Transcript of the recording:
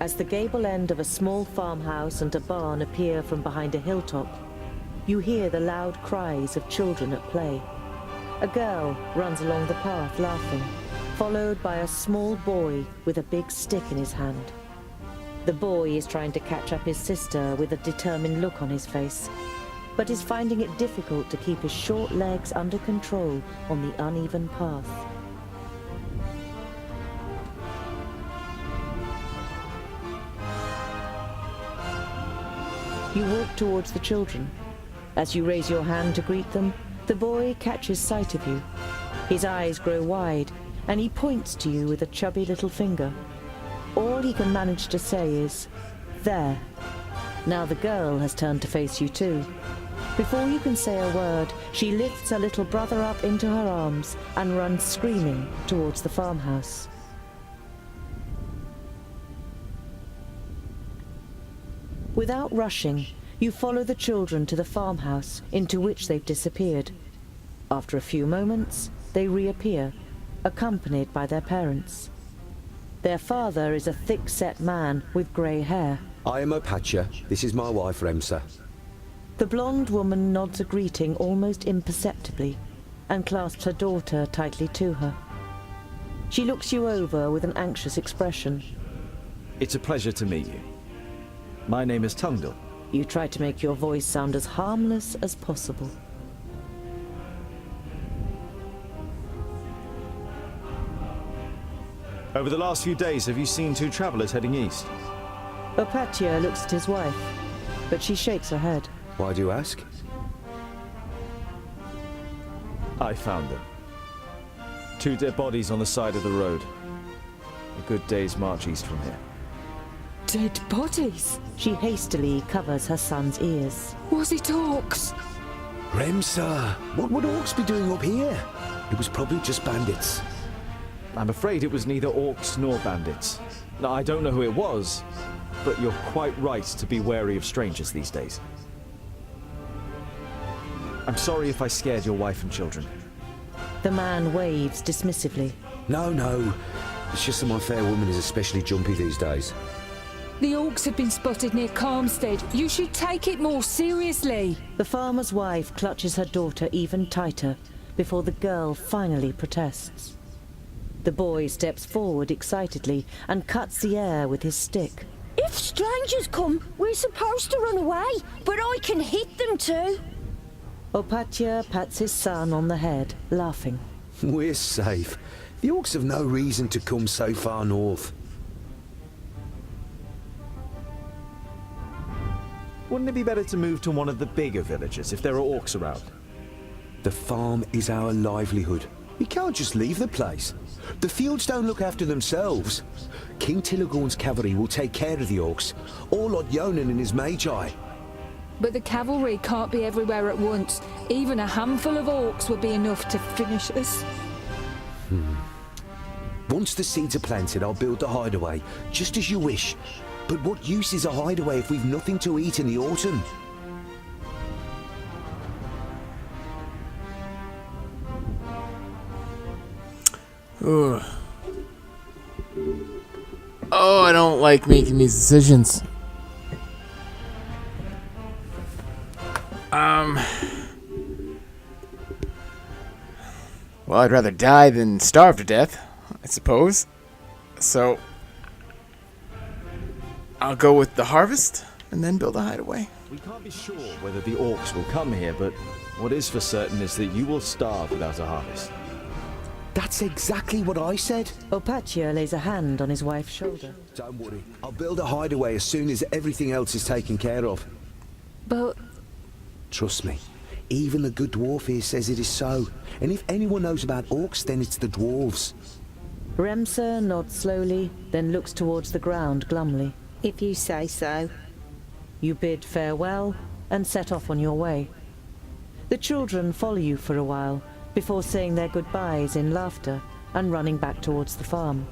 As the gable end of a small farmhouse and a barn appear from behind a hilltop, you hear the loud cries of children at play. A girl runs along the path laughing, followed by a small boy with a big stick in his hand. The boy is trying to catch up his sister with a determined look on his face, but is finding it difficult to keep his short legs under control on the uneven path. You walk towards the children. As you raise your hand to greet them, the boy catches sight of you. His eyes grow wide, and he points to you with a chubby little finger. All he can manage to say is, "There." Now the girl has turned to face you too. Before you can say a word, she lifts her little brother up into her arms and runs screaming towards the farmhouse. Without rushing, you follow the children to the farmhouse into which they've disappeared. After a few moments, they reappear, accompanied by their parents. Their father is a thick-set man with grey hair. I am Opatia. This is my wife, Remsa. The blonde woman nods a greeting almost imperceptibly and clasps her daughter tightly to her. She looks you over with an anxious expression. It's a pleasure to meet you. My name is Tungdal. You try to make your voice sound as harmless as possible. Over the last few days, have you seen two travelers heading east? Opatia looks at his wife, but she shakes her head. Why do you ask? I found them. Two dead bodies on the side of the road. A good day's march east from here. Dead bodies? She hastily covers her son's ears. Was it orcs? Remsa, what would orcs be doing up here? It was probably just bandits. I'm afraid it was neither orcs nor bandits. Now, I don't know who it was, but you're quite right to be wary of strangers these days. I'm sorry if I scared your wife and children. The man waves dismissively. No. It's just that my fair woman is especially jumpy these days. The orcs have been spotted near Calmstead. You should take it more seriously. The farmer's wife clutches her daughter even tighter before the girl finally protests. The boy steps forward excitedly and cuts the air with his stick. If strangers come, we're supposed to run away, but I can hit them too. Opatia pats his son on the head, laughing. We're safe. The orcs have no reason to come so far north. Wouldn't it be better to move to one of the bigger villages if there are orcs around? The farm is our livelihood. We can't just leave the place. The fields don't look after themselves. King Tilagorn's cavalry will take care of the orcs, or Lord Yonan and his magi. But the cavalry can't be everywhere at once. Even a handful of orcs would be enough to finish us. Once the seeds are planted, I'll build the hideaway, just as you wish. But what use is a hideaway if we've nothing to eat in the autumn? Ugh. Oh, I don't like making these decisions. Well, I'd rather die than starve to death, I suppose. So, I'll go with the harvest and then build a hideaway. We can't be sure whether the orcs will come here, but what is for certain is that you will starve without a harvest. That's exactly what I said. Opatia lays a hand on his wife's shoulder. Don't worry. I'll build a hideaway as soon as everything else is taken care of. But Trust me. Even the good dwarf here says it is so. And if anyone knows about orcs, then it's the dwarves. Remsa nods slowly, then looks towards the ground glumly. If you say so. You bid farewell and set off on your way. The children follow you for a while, before saying their goodbyes in laughter and running back towards the farm.